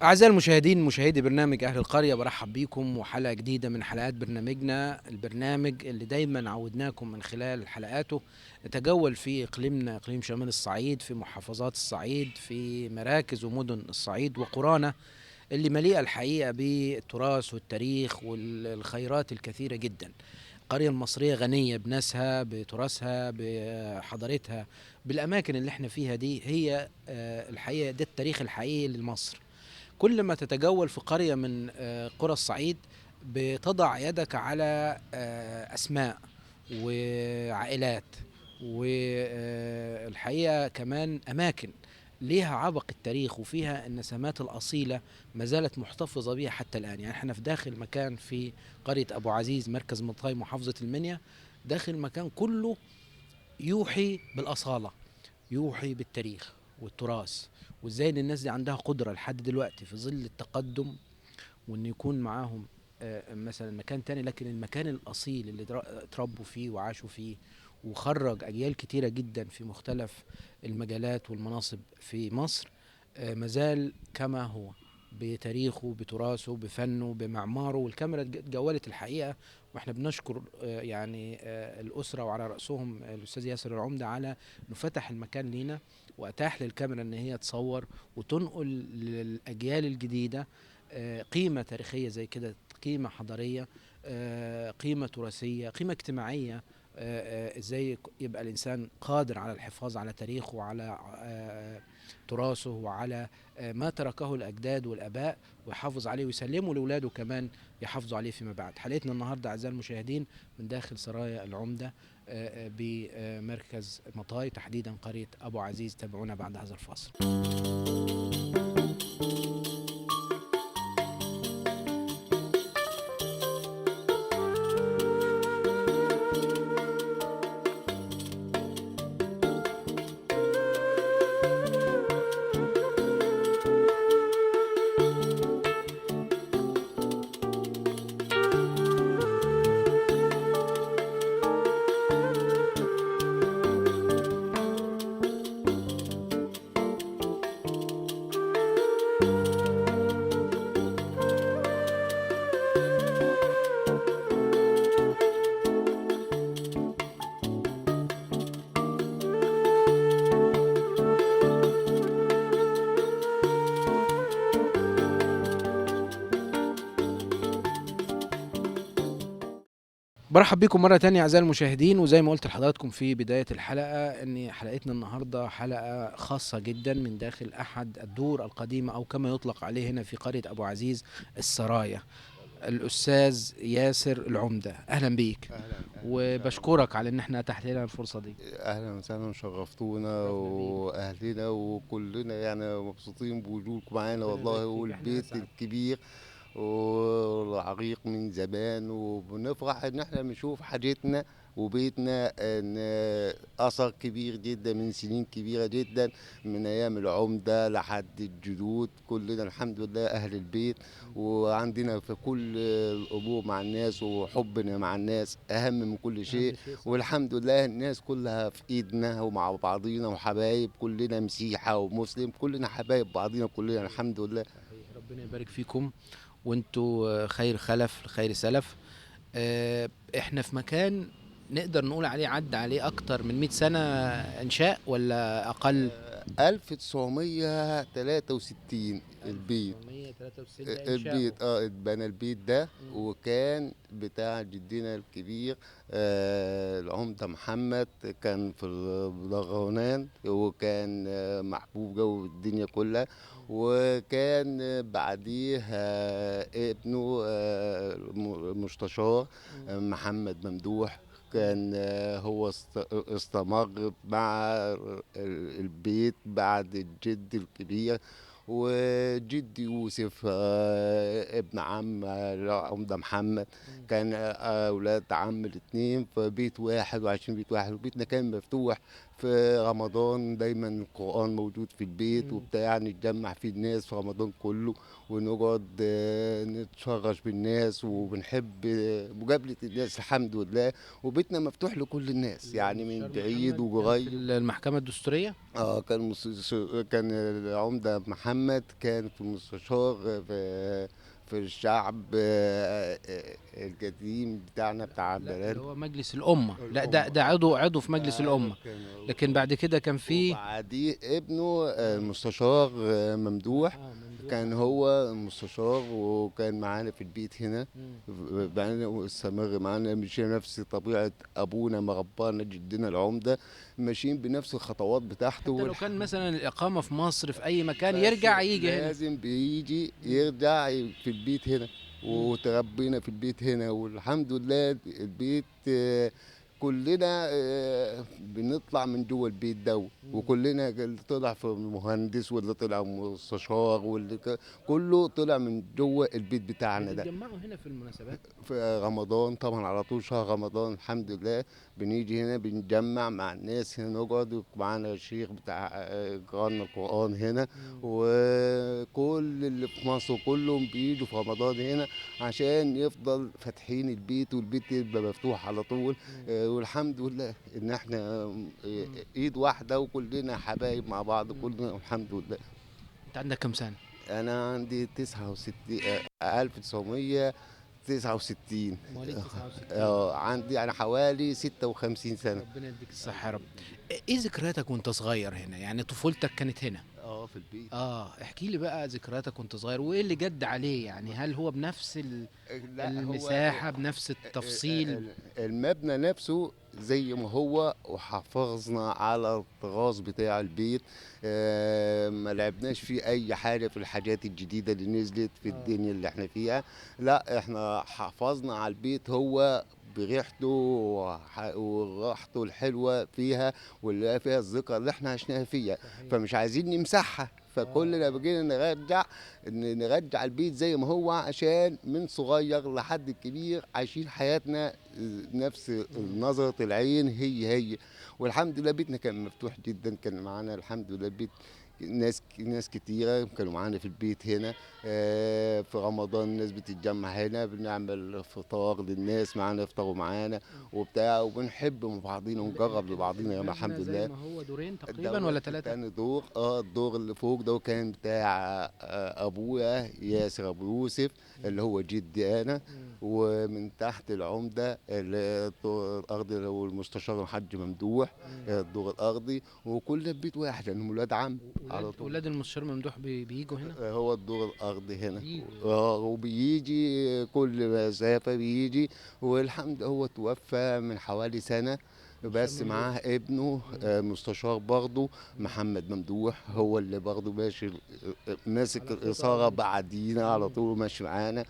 أعزائي المشاهدين، مشاهدي برنامج أهل القرية، برحب بيكم وحلقة جديدة من حلقات برنامجنا، البرنامج اللي دايما عودناكم من خلال حلقاته نتجول في إقليمنا، إقليم شمال الصعيد، في محافظات الصعيد، في مراكز ومدن الصعيد وقرانا اللي مليئة الحقيقة بالتراث والتاريخ والخيرات الكثيرة جدا. القرية المصرية غنية بناسها، بتراثها، بحضارتها، بالأماكن اللي احنا فيها دي. هي الحقيقة ده التاريخ الحقيقي لمصر. كل ما تتجول في قرية من قرى الصعيد بتضع يدك على أسماء وعائلات، والحقيقة كمان أماكن ليها عبق التاريخ وفيها النسمات الأصيلة ما زالت محتفظة بها حتى الآن. يعني احنا في داخل مكان في قرية أبو عزيز، مركز منطقة محافظة المنيا، داخل مكان كله يوحي بالأصالة، يوحي بالتاريخ والتراث، وازاي ان الناس دي عندها قدرة لحد دلوقتي في ظل التقدم وان يكون معاهم مثلا مكان تاني، لكن المكان الاصيل اللي اتربوا فيه وعاشوا فيه وخرج اجيال كتيرة جدا في مختلف المجالات والمناصب في مصر مازال كما هو، بتاريخه، بتراثه، بفنه، بمعماره. والكاميرا اتجولت الحقيقة، واحنا بنشكر يعني الأسرة وعلى رأسهم الأستاذ ياسر العمدة على انه فتح المكان لينا واتاح للكاميرا ان هي تصور وتنقل للاجيال الجديده قيمه تاريخيه زي كده، قيمه حضاريه، قيمه تراثيه، قيمه اجتماعيه. ازاي يبقى الانسان قادر على الحفاظ على تاريخه وعلى تراثه وعلى ما تركه الاجداد والاباء، ويحافظ عليه ويسلمه لاولاده كمان يحافظوا عليه فيما بعد. حلقتنا النهارده اعزائي المشاهدين من داخل سرايا العمده بمركز مطاي، تحديدا قرية أبو عزيز. تابعونا بعد هذا الفاصل. برحب بكم مرة تانية أعزائي المشاهدين، وزي ما قلت لحضراتكم في بداية الحلقة أن حلقتنا النهاردة حلقة خاصة جدا من داخل أحد الدور القديمة، أو كما يطلق عليه هنا في قرية أبو عزيز السرايا. الأستاذ ياسر العمدة، أهلا بيك. اهلا وبشكرك على أن احنا أتحت لنا الفرصة دي. اهلا وسهلا، شرفتونا شرفنا بيك. واهلنا وكلنا يعني مبسوطين بوجودكم معانا ربنا والله، يبارك فيك، احنا والبيت أسعد. الكبير والعريق من زمان، وبنفرح ان احنا بنشوف حاجتنا وبيتنا ان اثر كبير جدا من سنين كبيره جدا، من ايام العمده لحد الجدود. كلنا الحمد لله اهل البيت، وعندنا في كل الامور مع الناس، وحبنا مع الناس اهم من كل شيء. أهم شيء صح. والحمد لله الناس كلها في ايدنا ومع بعضينا وحبايب، كلنا مسيحة ومسلم، كلنا حبايب بعضينا كلنا الحمد لله. صحيح، ربنا يبارك فيكم، وانتوا خير خلف خير سلف. احنا في مكان نقدر نقول عليه عدى عليه أكتر من 100 سنة إنشاء ولا أقل؟ 1963 البيت. 1993 ده إنشاؤه. البيت اتبنى البيت ده، مم. وكان بتاع جدنا الكبير العمدة محمد. كان في الضغونان، وكان محبوب جو الدنيا كلها. وكان بعديه ابنه المستشار مم. محمد ممدوح. مم. كان هو استمر مع البيت بعد الجد الكبير. وجدي يوسف ابن عم العمدة محمد. مم. كان أولاد عم الاتنين في بيت واحد وعايشين بيت واحد، وبيتنا كان مفتوح. في رمضان دايما القرآن موجود في البيت مم. وبتاع، نتجمع فيه الناس في رمضان كله، ونقعد نتشرش بالناس، وبنحب مقابلة الناس الحمد لله. وبيتنا مفتوح لكل الناس، يعني من المستشار بعيد محمد كان في وقريب. المحكمة الدستورية؟ كان العمدة محمد كان في المستشار في الشعب القديم بتاعنا بتاع لا، اللي البلد. هو مجلس الأمة. لا، ده الأمة. ده عضو في مجلس ايوه الأمة. كان لكن بعد كده كان في وبعديه ابنه المستشار ممدوح. ممدوح كان محمد. هو المستشار، وكان معانا في البيت هنا. مم. معانا واستمر معانا، مشينا نفس طبيعة أبونا ما ربانا جدنا العمدة، ماشيين بنفس الخطوات بتاعته حتى لو كان مثلا الإقامة في مصر في أي مكان بس يرجع يجي هنا. لازم بيجي مم. يرجع في البيت هنا. مم. وتربينا في البيت هنا، والحمد لله البيت كلنا بنطلع من جوه البيت ده. مم. وكلنا اللي طلع في مهندس، واللي طلع مستشار، كله طلع من جوه البيت بتاعنا ده. بتتجمعوا هنا في المناسبات؟ في رمضان طبعا، على طول شهر رمضان الحمد لله بنيجي هنا بنجمع مع الناس هنا، نقعد معانا الشيخ بتاع قراءة القرآن هنا. مم. وكل اللي في مصر كلهم بيجوا في رمضان هنا عشان يفضل فاتحين البيت، والبيت يبقى مفتوح على طول. مم. والحمد لله ان احنا مم. ايد واحدة، وكلنا حبايب مع بعض مم. كلنا الحمد لله. أنت عندك كم سنة؟ انا عندي 69 1969. مواليد 69. عندي انا حوالي 56 سنة. ربنا يديك الصحة يا رب. إيه ذكرياتك وأنت صغير هنا؟ يعني طفولتك كانت هنا؟ في البيت. احكي لي بقى ذكرياتك وأنت صغير، وإيه اللي جد عليه؟ يعني هل هو بنفس لا، هو المساحة، بنفس التفصيل؟ المبنى نفسه زي ما هو، وحافظنا على الطراز بتاع البيت. ما لعبناش فيه اي حاجة في الحاجات الجديدة اللي نزلت في الدنيا اللي احنا فيها. لا، احنا حافظنا على البيت هو بريحته وراحته الحلوة فيها، واللي فيها الذكرى اللي احنا عشناها فيها. صحيح. فمش عايزين نمسحها. فكلنا بقينا نرجع البيت زي ما هو، عشان من صغير لحد الكبير عايشين حياتنا نفس نظرة العين هي. والحمد لله بيتنا كان مفتوح جدا. كان معانا الحمد لله بيت ناس كتيرة كانوا معانا في البيت هنا. في رمضان الناس بتتجمع هنا، بنعمل فطار للناس معانا، يفطروا معانا وبتاع، وبنحب من بعضينا ونجرب لبعضينا يا الحمد المبنى زي لله. ما هو دورين تقريبا ولا 3؟ تاني دور. الدور اللي فوق ده كان بتاع ابويا ياسر ابو يوسف، اللي هو جدي انا. ومن تحت العمده الدور الارضي اللي هو المستشار الحاج ممدوح، الدور الارضي. وكل بيت واحد لانهم ولاد عم على طول. ولاد المستشار ممدوح بيجوا هنا؟ هو الدور الارضي هنا. بيجوا. وبيجي كل مسافه بيجي. والحمد هو توفى من حوالي سنه، بس ممدوح. معاه ابنه مستشار برضه محمد ممدوح، هو اللي برضه ماشي ماسك على الإثارة خطى. بعدينا على طول ماشي معانا.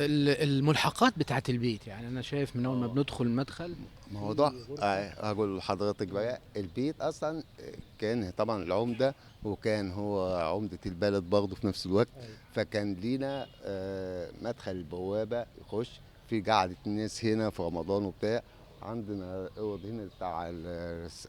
الملحقات بتاعت البيت، يعني انا شايف من اول ما بندخل المدخل موضوع في غرفة. هقول لحضرتك بقى البيت اصلا كان طبعا العمده، وكان هو عمده البلد برضه في نفس الوقت. ايوه. فكان لينا مدخل البوابه يخش في قعده الناس هنا في رمضان وبتاع. عندنا اوض هنا بتاع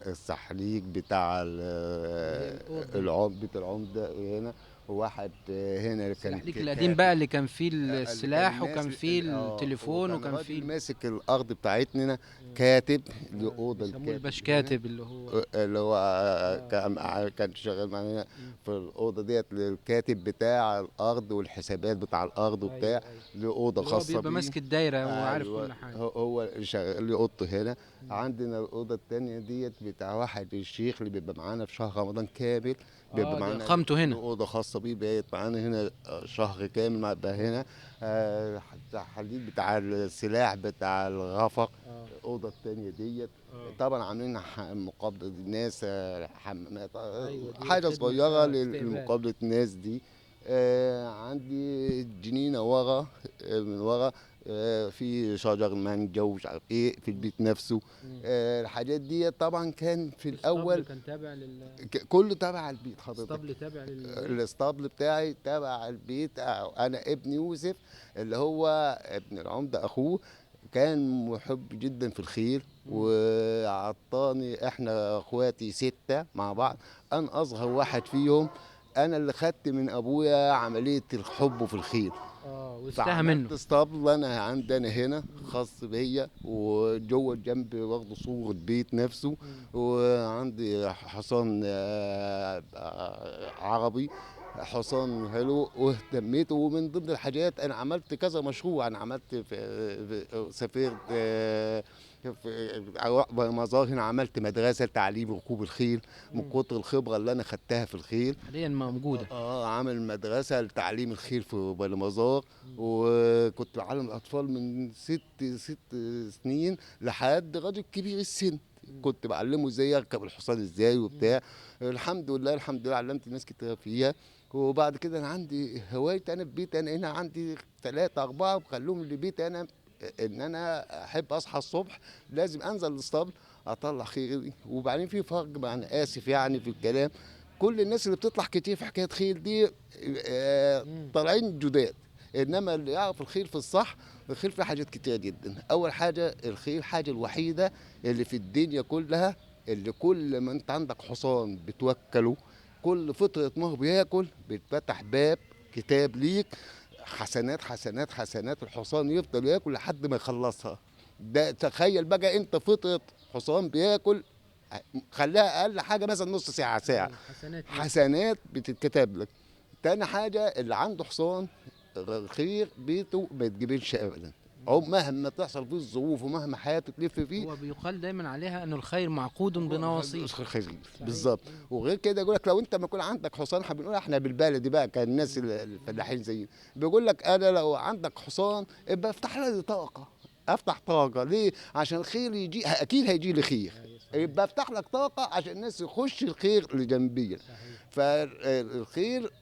السحليق بتاع اللي هي الاوضه بيت العمده هنا. وواحد هنا كان السلاح القديم كاتب. بقى، اللي كان فيه اللي كان السلاح وكان الناس فيه التليفون وكان وكان راجل فيه ماسك الارض بتاعتنا مم. كاتب. لأوضة بيسموه الكاتب الباش هنا كاتب اللي هو. اللي هو اه. كان شغال معانا مم. في الأوضة ديت للكاتب بتاع الأرض والحسابات بتاع الأرض وبتاع. ايوه ايوه. لأوضة اللي هو خاصة بيبقى بيه. ماسك الدايره، هو عارف ايوه كل حاجه. هو اللي شغال لي اوضته هنا. مم. عندنا الاوضه التانية ديت بتاع واحد الشيخ اللي بيبقى معانا في شهر رمضان كامل. بيبقى اه، ده معانا اقامته له هنا. اوضه خاصه بيه، بقيت معانا هنا شهر كامل بقى هنا. الحديد بتاع السلاح بتاع الغفق. اه. الاوضه التانية ديت اه. طبعا عاملين مقابله الناس، حمامات، ايوه، دي حاجه خدمه صغيره استقبال. لمقابله الناس دي. عندي جنينه ورا، من ورا في شجر مانجا ومش عارف ايه في مم. البيت نفسه. مم. الحاجات دي طبعا كان في الاسطبل الاول كان تابع كله تبع البيت حضرتك. الاسطبل تابع للبيت. الاسطبل بتاعي تبع البيت. انا ابن يوسف اللي هو ابن العمده اخوه كان محب جدا في الخيل، مم. وعطاني احنا اخواتي 6 مع بعض. انا اصغر واحد فيهم. انا اللي خدت من ابويا عمليه الحب في الخيل. اه، واشتهى منه. فعملت اسطبل انا عندنا هنا مم. خاص بيا، وجوه الجنب واخده صورة بيت نفسه. مم. وعندي حصان عربي، حصان حلو واهتميت. ومن ضمن الحاجات انا عملت كذا مشروع. انا عملت سافرت في مزار هنا، عملت مدرسة تعليم ركوب الخيل من مم. كتر الخبرة اللي انا خدتها في الخيل. حاليا موجوده. عامل مدرسة لتعليم الخيل في بلمزار. مم. وكنت بعلم الأطفال من ست سنين لحد راجل كبير السن. مم. كنت بعلمه ازاي يركب الحصان ازاي مم. وبتاع. الحمد لله الحمد لله علمت ناس كتير فيها. وبعد كده انا عندي هواية، انا في بيتي انا هنا عندي 3 4 بخليهم لبيتي انا. ان انا احب اصحى الصبح لازم انزل الاسطبل اطلع خيري. وبعدين في فرق بقى، انا اسف يعني في الكلام، كل الناس اللي بتطلع كتير في حكايه خيل دي مم. طالعين جداد. انما اللي يعرف الخيل في الصح، الخيل فيه حاجات كتير جدا. اول حاجه الخيل حاجه الوحيده اللي في الدنيا كلها اللي كل ما انت عندك حصان بتوكله كل فتره ما هو بياكل بيتفتح باب كتاب ليك، حسنات حسنات حسنات. الحصان يفضل ياكل لحد ما يخلصها. ده تخيل بقى انت فتره حصان بياكل، خليها اقل حاجه مثلا نص ساعه ساعه، ايوه، حسنات ليه. حسنات بتتكتب لك. تاني حاجة اللي عنده حصان خير بيته ما يتجبلش ابدا. او مم. مهما تحصل فيه الظروف ومهما حياته تلف فيه هو بيقال دايما عليها ان الخير معقود هو بنواصيه. خير. صحيح. بالظبط. مم. وغير كده يقول لك لو انت ما يكون عندك حصان، بنقول احنا بالبلدي بقى كان الناس مم. الفلاحين زينا، بيقول لك انا لو عندك حصان ابقى افتح لي طاقه. افتح طاقه ليه؟ عشان الخير يجي اكيد هيجي لي خير. ايوه، صحيح. يبقى افتح لك طاقه عشان الناس يخش الخير لجنبيا. صحيح. فالخير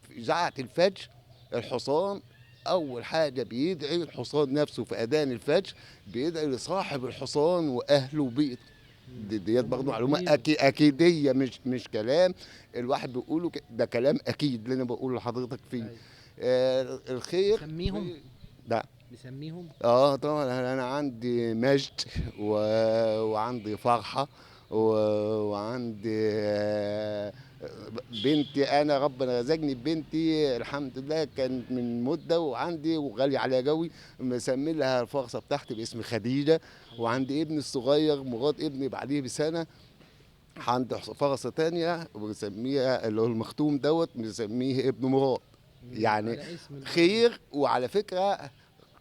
في ساعة الفجر الحصان أول حاجة بيدعي الحصان نفسه في أذان الفجر، بيدعي لصاحب الحصان وأهله وبيته. مم. ديت هما برضه معلومة بيدعيله. أكيدية، مش كلام الواحد بيقوله ده كلام أكيد اللي أنا بقوله لحضرتك فيه. ايوه. الخير بيسميهم. ده. بيسميهم. طبعا انا عندي مجد و... وعندي فرحه وعندي بنتي. انا ربنا رزقني ببنتي الحمد لله كان من مده، وعندي وغالي عليها قوي مسمي لها الفرصه بتاعتي باسم خديجه. وعندي ابني الصغير مراد ابني بعديه بسنه عندي فرصه تانية وبسميها اللي هو المختوم دوت بنسميه ابن مراد. مم. يعني على اسم خير. وعلى فكره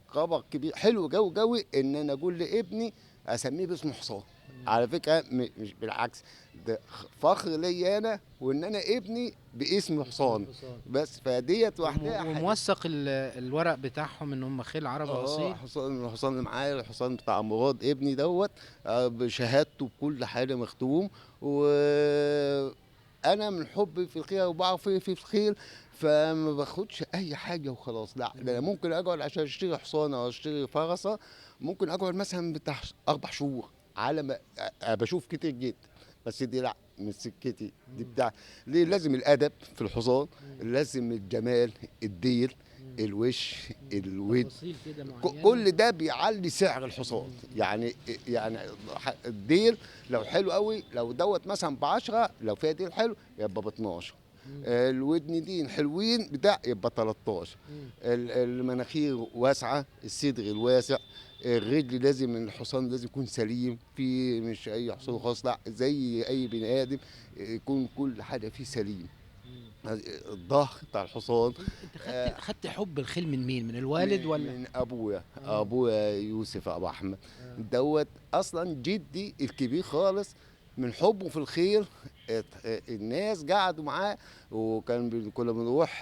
خبر كبير حلو قوي ان انا اقول لابني اسميه باسم حصان. مم. على فكره مش بالعكس، ده فخر ليا انا وان انا ابني باسم اسم حصان. الحصان. بس فديت وحدها حاجه. وموثق الورق بتاعهم ان هم خيل عربي اصيل. حصان الحصان اللي معايا الحصان بتاع مراد ابني دوت بشهادته بكل حاجه مختوم. وانا من حبي في الخيل وبعرف في الخيل فما باخدش اي حاجه وخلاص، لا ده انا ممكن اقعد عشان اشتري حصانه او اشتري فرسه، ممكن اقعد مثلا بتاع 4 شهور على ما بشوف كتير جدا. بس دي لا مش سكتي دي بتاع. ليه؟ لازم الادب في الحصان، لازم الجمال، الديل، الوش، الود، تفاصيل كده معينه. كل ده بيعلي سعر الحصان. يعني الديل لو حلو قوي، لو دوت مثلا ب10، لو فيها ديل حلو يبقى ب12. الودن دي حلوين بتاع يبقى 13. المناخير واسعه، الصدر الواسع، الرجل لازم الحصان لازم يكون سليم، في مش اي حصان خاص، لا زي اي بني ادم يكون كل حاجه فيه سليم. الظهر بتاع الحصان. انت خدت حب الخيل من مين؟ من الوالد ولا؟ من ابويا، آه. ابويا يوسف ابو احمد. آه. دوت اصلا جدي الكبير خالص، من حبه في الخيل الناس قعدوا معاه، وكان كنا بنروح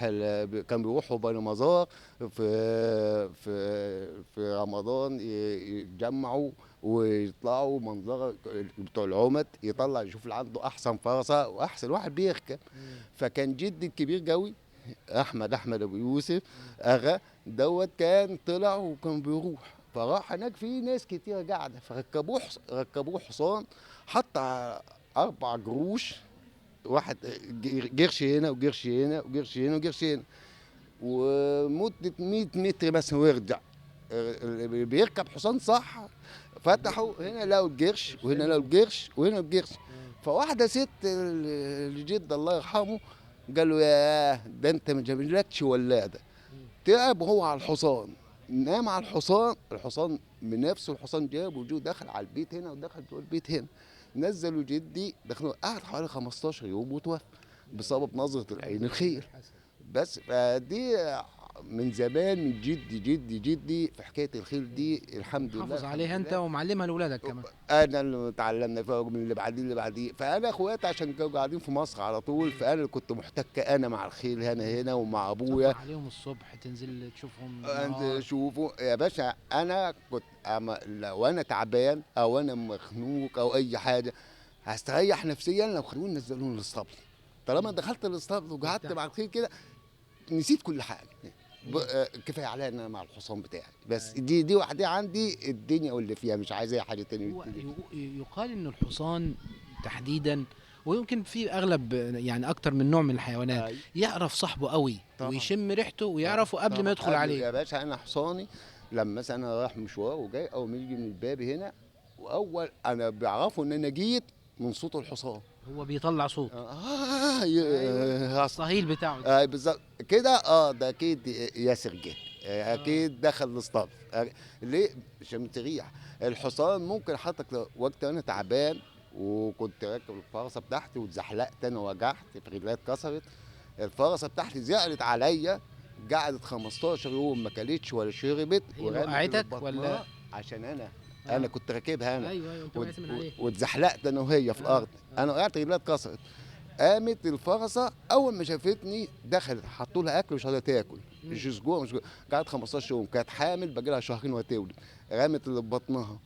كان بيروحوا بني مزار في رمضان، يتجمعوا ويطلعوا منظره بتوع العمد، يطلع يشوف اللي عنده احسن فرسه واحسن واحد بيركب. فكان جدي الكبير قوي احمد ابو يوسف اغا دوت، كان طلع وكان بيروح، فراح هناك في ناس كتير قاعده، ركبوه حصان، حط 4 قروش، واحد قرش هنا وقرش هنا وقرش هنا وقرش هنا، ومده 100 متر بس ويرجع. اللي بيركب حصان صح فتحوا هنا لقوا القرش، وهنا لقوا القرش، وهنا القرش. فواحده ست الجد الله يرحمه قال له ياه ده انت ما جابلكش ولاده. تعب وهو على الحصان، نام على الحصان، الحصان من نفسه الحصان جاب وجو دخل على البيت هنا ودخل جوه البيت هنا. نزلوا جدي دخلوا، قعد حوالي 15 يوم وتوفى بسبب نظرة العين الخير. بس فدي من زمان، من جدي في حكايه الخيل دي، الحمد لله حافظ عليها انت ومعلمها لاولادك كمان. انا اللي اتعلمنا فيها من اللي بعديه. فانا اخواتي عشان كانوا قاعدين في مصر على طول، فانا اللي كنت محتك انا مع الخيل هنا ومع ابويا. تصبح عليهم الصبح، تنزل تشوفهم انت بالنهار. شوفوا يا باشا، انا كنت لو انا تعبان او انا مخنوق او اي حاجه هستريح نفسيا لو خلوني نزلوني الاسطبل. طالما دخلت الاسطبل وقعدت مع الخيل كده نسيت كل حاجه. كفايه عليا ان انا مع الحصان بتاعي بس. دي وحدي عندي الدنيا واللي فيها، مش عايز اي حاجه تاني. هو يقال ان الحصان تحديدا، ويمكن في اغلب يعني اكتر من نوع من الحيوانات، يعرف صاحبه قوي طبعا. ويشم ريحته ويعرفه قبل ما يدخل قبل عليه. يا باشا، انا حصاني لما مثلا انا رايح مشوار وجاي، اول ما يجي من الباب هنا، واول انا بيعرفوا ان انا جيت من صوت الحصان. هو بيطلع صوت الصهيل بتاعه. بالظبط كده. ده اكيد ياسر جه، اكيد دخل الاسطبل. ليه؟ عشان تريح الحصان. ممكن حضرتك وقت انا تعبان وكنت راكب الفرسه بتاعتي واتزحلقت انا، وجعت في رجلي اتكسرت، الفرسه بتاعتي زعلت عليا، قعدت 15 يوم ما كلتش ولا شربت. هي وقعتك ولا؟ عشان انا كنت راكبها انا. ايوه انت وقعت من عليه واتزحلقت انا وهي في الارض. انا وقعت رجلي اتكسرت. قامت الفرسه اول ما شافتني دخلت، حطوا لها اكل مش قادره تاكل، مش اسبوع مش قعدت 15 يوم، كانت حامل باقي لها شهرين وهتولد، رمت اللي في بطنها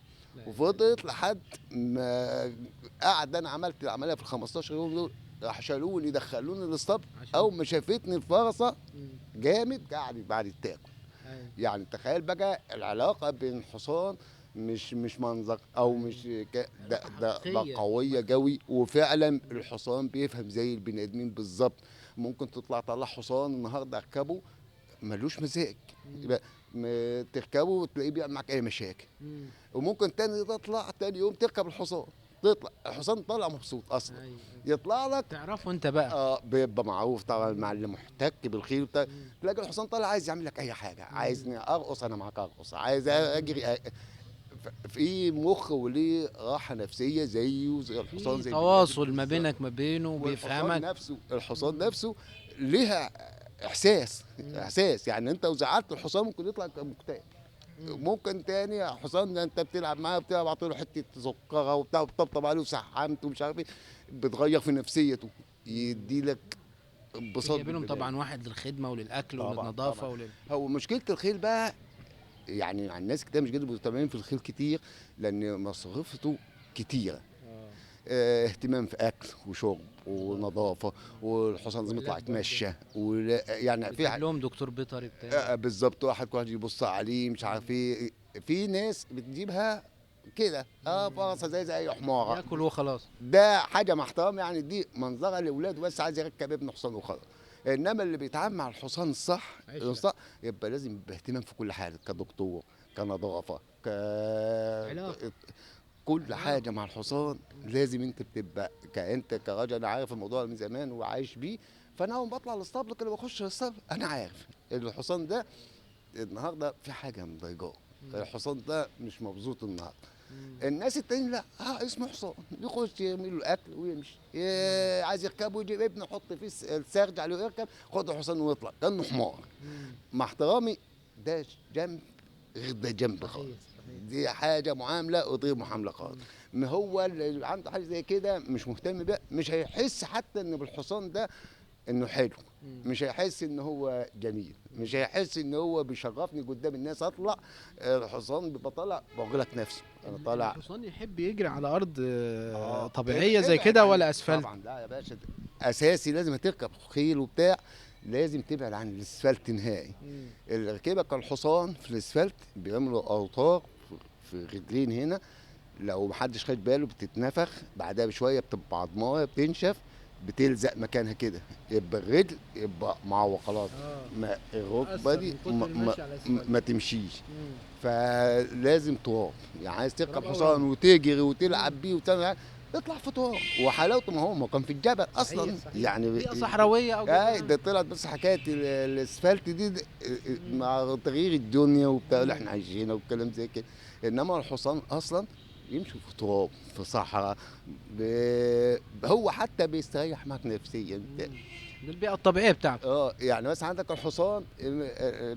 وفضلت لحد ما قعد. انا عملت العمليه في ال 15 يوم دول، راح شالوني دخلوني الاسطبل. اول ما شافتني الفرسه جامد قعدت بعد تاكل. يعني تخيل بقى العلاقه بين الحصان، مش منظر او مش ده قويه قوي. وفعلا الحصان بيفهم زي البني ادمين بالظبط. ممكن طلع حصان النهارده اركبه ملوش مزاج، تركبه وتلاقيه بيعمل معاك اي مشاكل. وممكن تطلع تاني يوم تركب الحصان، تطلع الحصان طالع مبسوط اصلا. يطلع لك تعرفه انت بقى. بيبقى معروف طبعا مع اللي محتك بالخيل بتاع. تلاقي الحصان طالع عايز يعمل لك اي حاجه، عايزني ارقص انا معاك ارقص، عايز اجري. في مخ وليه راحه نفسيه زيه زي الحصان، زي تواصل ما بينك ما بينه، بيفهمك. الحصان نفسه ليها احساس. يعني انت لو زعلت الحصان ممكن يطلع مكتئب. ممكن تاني حصان انت بتلعب معاه، بتلعب له حته سكره وبتاع، وبتطبطب عليه وسحمت ومش عارف ايه، بتغير في نفسيته، يدي لك انبساط. جايب لهم طبعا واحد للخدمه وللاكل وللنظافه هو مشكله الخيل بقى، يعني الناس كتير مش قادرين مهتمين في الخيل كتير، لان مصاريفته كتيره. اهتمام في اكل وشرب ونظافه، والحصان لازم يطلع وعلاج برضه. يتمشى، يعني في بتجيب لهم دكتور بيطري بتاع. بالظبط، واحد كل واحد يبص عليه مش عارف ايه. في ناس بتجيبها كده فرصه زي اي حماره. ياكل وخلاص. ده حاجه مع احترام، يعني دي منظره لاولاده بس عايز يركب ابن حصان وخلاص. انما اللي بيتعامل مع الحصان الصح عشرة. الصح يبقى لازم يبقى اهتمام في كل حاجه، كدكتور، كنظافه، علاقة. كل حاجه مع الحصان. لازم انت بتبقى كانت كراجل، انا عارف الموضوع من زمان وعايش بيه. فانا اول ما بطلع الاسطبل كده بخش الاسطبل انا عارف الحصان ده النهارده في حاجه مضايقاه، الحصان ده مش مبسوط النهارده. الناس التانيين لا، اسمه حصان، يخش يرمي له الاكل ويمشي، عايز يركبه يجيب ابنه يحط فيه السرج عليه يركب، خد الحصان ويطلع كانه حمار. مع احترامي، ده جنب غير ده جنب خالص. دي حاجه معامله وغير معامله خالص. ما هو اللي عنده حاجه زي كده مش مهتم بيها، مش هيحس حتى ان بالحصان ده انه حلو، مش هيحس ان هو جميل، مش هيحس ان هو بيشرفني قدام الناس. اطلع الحصان بيبقى طالع بقول لك نفسه انا طالع. الحصان يحب يجري على ارض طبيعيه ابعد زي كده عن، ولا اسفلت؟ طبعا لا يا باشا، اساسي لازم تركب خيل وبتاع، لازم تبعد عن الاسفلت نهائي. اللي ركبك الحصان في الاسفلت بيعملوا اوتار في رجلين هنا، لو محدش خد باله بتتنفخ بعدها بشويه، بتبقى عضمايه بتنشف، بتلزق مكانها كده، يبقى الرجل يبقى معوق خلاص. ما الركبه دي ما تمشيش. فلازم تراب، يعني عايز تركب حصان وتجري وتلعب بيه وتعمل، تطلع في تراب. وحلاوته ما هو ما كان في الجبل اصلا. صحيح. يعني بيئه صحراويه او ده طلعت بس حكايه الاسفلت دي مع تغيير الدنيا وبتاع اللي احنا عايشينها والكلام زي كده. انما الحصان اصلا يمشي في تراب في صحراء، هو حتى بيستريح معك نفسيا. دي البيئه الطبيعيه بتاعته. يعني مثلا عندك الحصان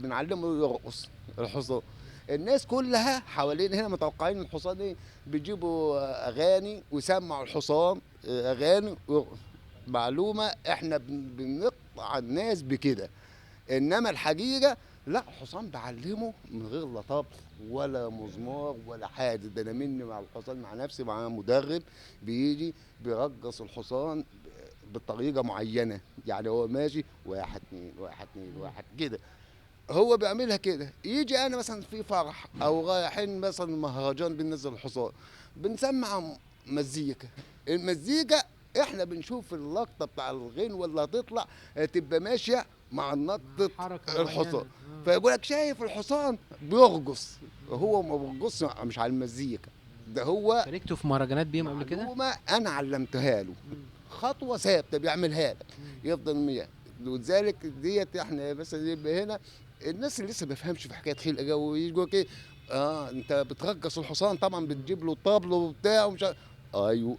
بنعلمه يرقص. الحصان الناس كلها حوالين هنا متوقعين الحصان ايه، بيجيبوا اغاني ويسمعوا الحصان اغاني ويرقص. معلومه احنا بنقطع الناس بكده، انما الحقيقه لا، الحصان بعلمه من غير لا طبل ولا مزمار ولا حاجه. ده انا مني مع الحصان مع نفسي، مع مدرب بيجي بيرقص الحصان بطريقه معينه. يعني هو ماشي 1 2 1 2 1 كده، هو بيعملها كده. يجي انا مثلا في فرح او رايحين مثلا مهرجان بننزل الحصان، بنسمع مزيكا. المزيكا احنا بنشوف اللقطه بتاع الغنوه اللي هتطلع تبقى ماشيه مع نطه الحصان. فيقول لك شايف الحصان بيرقص، هو ما بيرقصش مش على المزيكا، ده هو شاركته في مهرجانات بيهم قبل كده؟ معلومه انا علمتها له، خطوه ثابته بيعملها لك، يفضل مياه. ولذلك ديت احنا مثلا يبقى هنا الناس اللي لسه ما بيفهمش في حكايه خلق جو، يجوا ايه، انت بترقص الحصان طبعا بتجيب له طبل وبتاع ومش ايوه،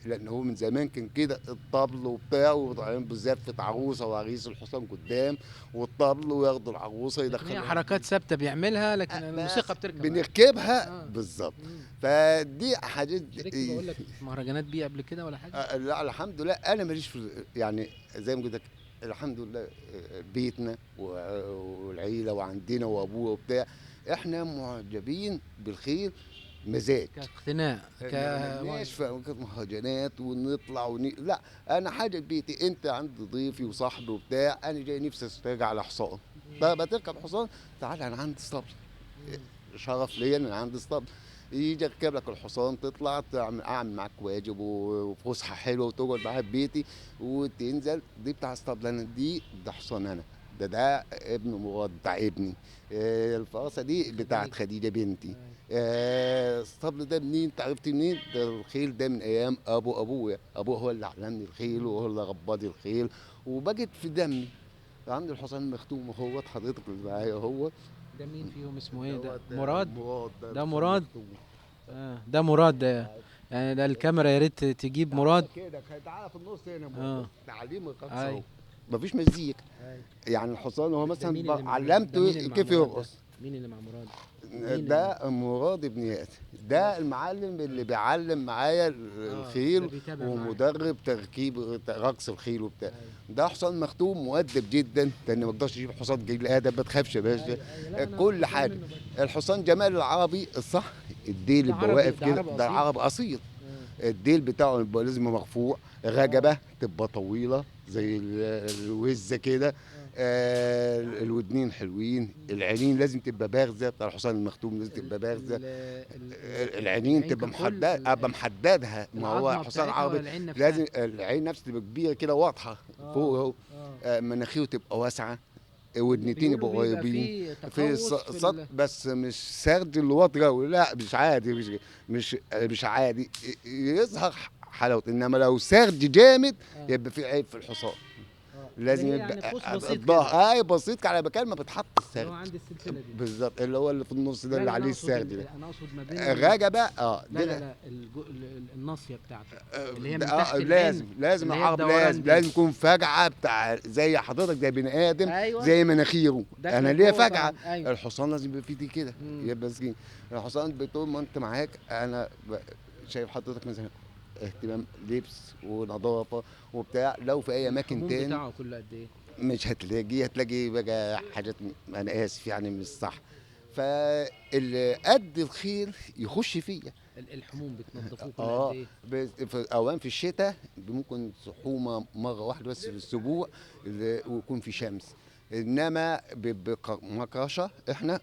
لان هو من زمان كان كده الطبل وبتاع، وطالعين بزفه عروسه وعريس الحصان قدام والطبل، وياخدوا العروسه هي يدخلوها. حركات ثابته بيعملها لكن الموسيقى بتركب. بنركبها بالظبط. فدي حاجات شاركت بقول لك في مهرجانات بيه قبل كده ولا حاجه؟ لا الحمد لله انا ماليش في، يعني زي ما قلت لك الحمد لله بيتنا والعيله وعندنا وابوه وبتاع، احنا معجبين بالخير مزاج، كاقتناء مالناش في مهرجانات ونطلع لا، انا حاجه بيتي، انت عندي ضيفي وصاحبي وبتاع، انا جاي نفسي استرجع على حصان. بتركب حصان، تعال انا عندي اسطبل، شرف ليا ان انا عندي اسطبل. يجي اركب لك الحصان، تطلع اعمل معاك واجب وفسحه حلوه وتقعد معايا في بيتي وتنزل. دي بتاع اسطبل انا، ده حصان انا، ده ابن مراد بتاع ابني. الفرصه دي بتاعت خديجه بنتي. الاسطبل ده منين؟ انت عرفت منين؟ ده الخيل ده من ايام ابويا، ابوه هو اللي علمني الخيل وهو اللي رباني الخيل وبقت في دمي. عندي الحصان مختوم اهوت، حضرتك اللي معايا اهو. ده مين فيهم اسمه ايه ده؟ مراد؟ ده الحصان مراد؟ مختوم. ده مراد ده. يعني ده الكاميرا يا ريت تجيب مراد كده تعالى في النص هنا مراد. تعليم الرقص أي. اهو، مفيش مزيكا. يعني الحصان هو مثلا علمته كيف يرقص. مين اللي مع مراد؟ ده مراد بن ياسر، ده المعلم اللي بيعلم معايا الخيل ومدرب تركيب رقص الخيل وبتاع. ده حصان مختوم مؤدب جدا، لان ما اقدرش اجيب حصان جيل ادب، ما تخافش يا باشا. كل حاجه. الحصان جمال العربي الصح، الديل اللي واقف كده، ده عربي اصيل. الديل بتاعه يبقى لازم مرفوع، الرقبه تبقى طويله زي الوزه كده. الودنين حلوين، العينين لازم تبقى بارزه، بتاع الحصان المختوم لازم تبقى بارزه. العينين العين تبقى ككل ابقى محددها، ما هو العظمه حصان بتاعتها ولا عربي العين نفسها؟ لازم العين نفسها تبقى كبيره كده واضحه فوق اهو. مناخيره تبقى واسعه، ودنتين يبقوا بيقولوا بيبقى قريبين. في في تقوس في صد بس مش سرد اللي واطي قوي، لا مش عادي، مش عادي يظهر حلاوه، انما لو سرد جامد يبقى في عيب في الحصان. اللي لازم هي يبقى يعني قوس بسيط الظهر كده، بسيط على مكان ما بتحط اللي هو السرد. عند السلسله دي. بالظبط، اللي هو اللي في النص ده لا اللي لا، انا عليه اقصد السرد ده. انا اقصد ما بين الرقبه لا دي لا لا الناصيه بتاعته اللي هي من ده تحت لازم العين، لازم اللي هي العرب الدوران لازم دي. لازم يكون فجعه بتاع زي حضرتك زي بني ادم، ايوه زي مناخيره. داخله انا ليا جوه فجعه، طبعا. ايوه الحصان لازم يبقى فيه دي كده، يبقى سكين. الحصان طول ما انت معاك انا شايف حضرتك مثلا اهتمام لبس ونظافه وبتاع. لو في اي اماكن الحموم تاني بتاعه كله قد ايه؟ مش هتلاقي بقى حاجات، انا اسف يعني مش صح. فاللي قد الخير يخش فيا. الحموم بتنضفوه كل قد ايه؟ في اوان في الشتاء ممكن صحومه مره واحده بس في الاسبوع ويكون في شمس. انما بمكرشه احنا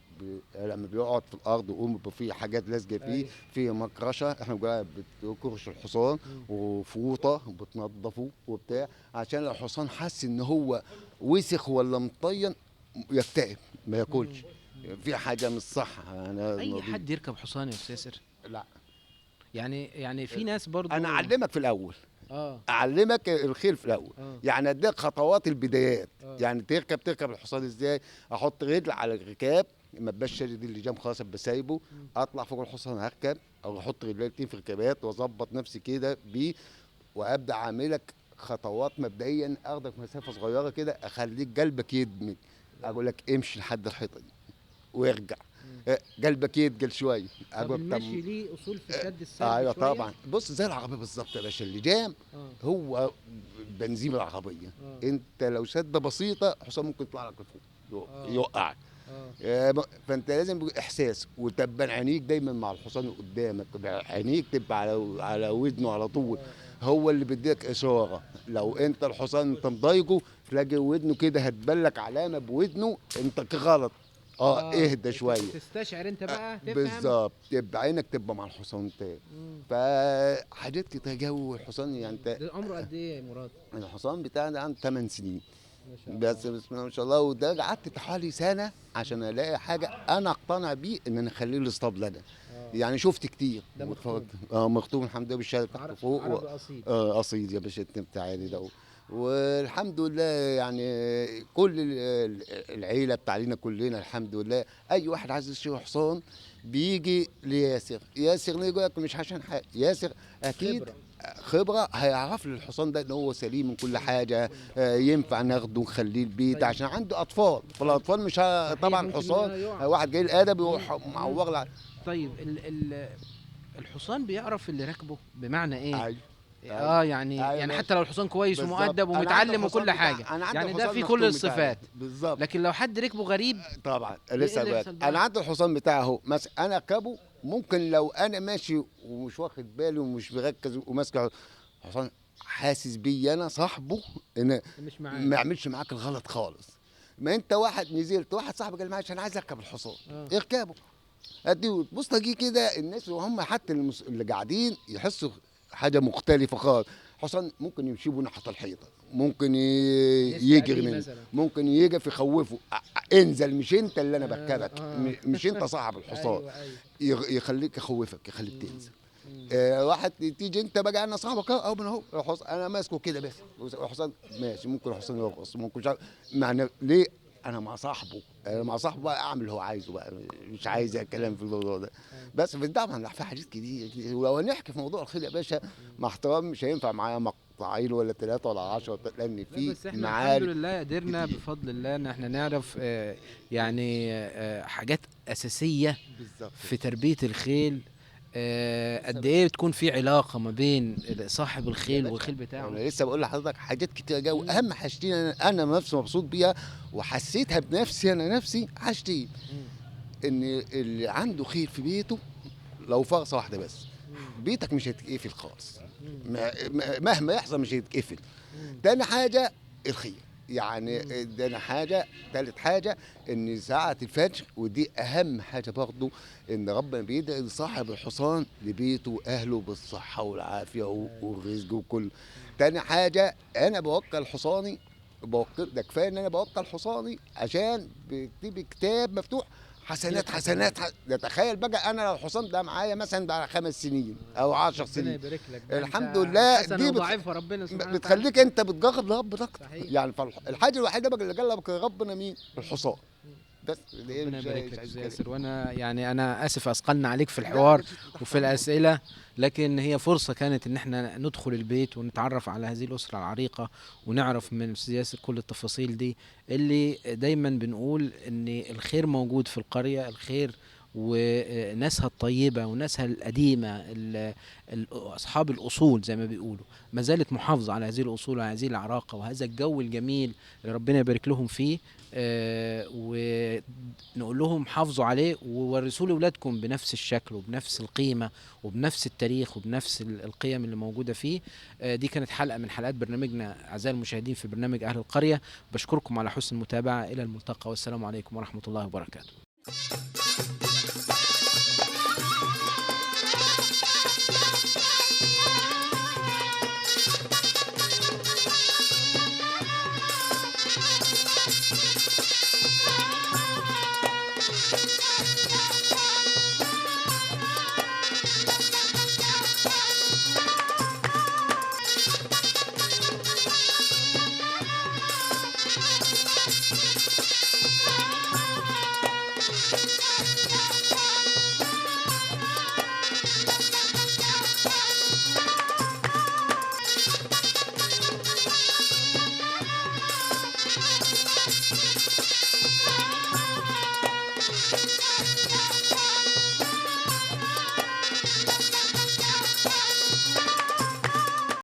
لما بيقعد في الارض ويقوم بيبقى في حاجات لازقه فيه. أيوة. في مكرشه احنا بقى بتكرش الحصان وفوطه بتنضفه وبتاع، عشان لو الحصان حس ان هو وسخ ولا مطين يكتئب ما ياكلش. في حاجه مش صح. انا اي حد يركب حصان يا استاذ ياسر؟ لا، يعني في ناس برضو انا اعلمك في الاول، اه اعلمك الخيل في الاول. يعني اديك خطوات البدايات. يعني تركب الحصان ازاي. احط رجل على الركاب، ما ابقاش شادد اللجام خلاص ابقى سايبه، اطلع فوق الحصان اركب، او احط رجلين في الركابات واظبط نفسي كده بيه، وابدا اعملك خطوات مبدئيا، اخدك مسافه صغيره كده، اخليك قلبك يدمج. اقول لك امشي لحد الحيطه دي وارجع، قلبك يتقل شويه. طب المشي ليه اصول في شد السرد ايوه شويه؟ طبعا. بص زي العربيه بالظبط يا باشا، اللجام هو بنزين العربيه. انت لو شده بسيطه حصان ممكن يطلع لك لفوق يوقعك. فانت لازم احساس، وتبان عينيك دايما مع الحصان اللي قدامك، عينيك تبقى على ودنه على طول. هو اللي بيديك اشاره. لو انت الحصان انت مضايقه تلاقي ودنه كده هتبلك علامه بودنه انت غلط. اهدى شويه، تستشعر انت بقى تفهم بالظبط، تبقى عينك تبقى مع الحصان تاني. فحاجات كتير جو الحصان. يعني انت ده عمره قد ايه يا مراد؟ الحصان بتاعنا عنده 8 سنين ما شاء الله. بس بسم الله ما شاء الله. وده قعدت حوالي سنه عشان الاقي حاجه انا اقتنع بيه ان انا اخليه الاسطبل انا. يعني شفت كتير. ده مختوم. مختوم الحمد لله بالشهاده بتاعته فوق. عربي اصيل. اصيل يا باشا بتاعي ده. والحمد لله يعني كل العيله بتاعنا كلنا الحمد لله. اي واحد عايز يشتري حصان بيجي لياسر. ياسر ليه؟ يقول لك مش عشان حاجه، ياسر اكيد خبره هيعرف لي الحصان ده ان هو سليم من كل حاجه، ينفع ناخده ونخليه البيت. طيب. عشان عنده اطفال، فالاطفال مش طبعا الحصان واحد جاي الادب يروح معور. طيب الحصان بيعرف اللي راكبه بمعنى ايه؟ أيوه. يعني حتى لو الحصان كويس ومؤدب ومتعلم وكل حاجه، يعني ده في كل الصفات. بالظبط. لكن لو حد ركبه غريب طبعا لسه انا عندي الحصان بتاعي اهو مثلا، انا اركبه ممكن لو انا ماشي ومش واخد بالي ومش مركز وماسك حصان حاسس بيا انا صاحبه ان ما يعملش معاك الغلط خالص. ما انت واحد نزلت واحد صاحبي قال معلش انا عايز اركب الحصان، اركبه اديه تبص تجي كده الناس وهم حتى اللي قاعدين يحسوا حاجه مختلفه خالص. حصان ممكن يمشي ناحيه الحيطه، ممكن يجري منه، ممكن يقف يخوفه. انزل، مش انت اللي انا بركبك، مش انت صاحب الحصان. يخليك يخوفك، يخليك تنزل. واحد تيجي انت بقى انا صاحبك اهو من اهو الحصان انا ماسكه كده بس الحصان ماشي، ممكن الحصان يرقص، ممكن مش عارف معنى ليه. انا مع صاحبه، مع صاحبه بقى اعمل اللي هو عايزه بقى، مش عايز الكلام في الموضوع ده. بس طبعا في حاجات كتير. ولو نحكي في موضوع الخيل يا باشا مع احترام مش هينفع معايا مقطعين ولا 3 ولا 10، لان في بس احنا الحمد لله قدرنا بفضل الله ان احنا نعرف يعني حاجات اساسيه بالظبط في تربيه الخيل. قد ايه بتكون في علاقه ما بين صاحب الخيل والخيل بتاعه. انا لسه بقول لحضرتك حاجات كتير جو. اهم حاجتين انا نفسي مبسوط بيها وحسيتها بنفسي انا نفسي حاجتين، ان اللي عنده خيل في بيته لو فرصه واحده بس بيتك مش هيتقفل خالص، مهما يحصل مش هيتقفل. تاني حاجة الخير، يعني تاني حاجة، تالت حاجة إن ساعة الفجر، ودي أهم حاجة برضو، إن ربنا بيدعي لصاحب الحصان لبيته وأهله بالصحة والعافية والرزق وكل. تاني حاجة أنا بوكل حصاني، بوكل ده كفاية إن أنا بوكل حصاني عشان بكتب كتاب مفتوح حسنات حسنات. ده تخيل بقى انا لو الحصان ده معايا مثلا بقى 5 سنين او 10 ربنا سنين، يبارك لك، ده الحمد انت لله حسنه دي وضعيفها ربنا سبحانه وتعالى. بتخليك انت بتجرب لربك اكتر. صحيح. يعني فالحاجه الوحيده بقى اللي جربك ربنا مين؟ الحصان. بس اللي ربنا مش يبارك لك عايز استاذ كده. ياسر، وانا يعني انا اسف اثقلنا عليك في لا الحوار مش وفي الاسئله، لكن هي فرصه كانت ان احنا ندخل البيت ونتعرف على هذه الاسره العريقه، ونعرف من الاستاذ ياسر كل التفاصيل دي اللي دايما بنقول ان الخير موجود في القريه، الخير وناسها الطيبه وناسها القديمه اصحاب الاصول زي ما بيقولوا ما زالت محافظه على هذه الاصول وهذه العراقه وهذا الجو الجميل اللي ربنا يبارك لهم فيه. ونقول لهم حافظوا عليه وورثوه لاولادكم بنفس الشكل وبنفس القيمه وبنفس التاريخ وبنفس القيم اللي موجوده فيه. دي كانت حلقه من حلقات برنامجنا اعزائي المشاهدين في برنامج اهل القريه. بشكركم على حسن المتابعه، الى الملتقى والسلام عليكم ورحمه الله وبركاته.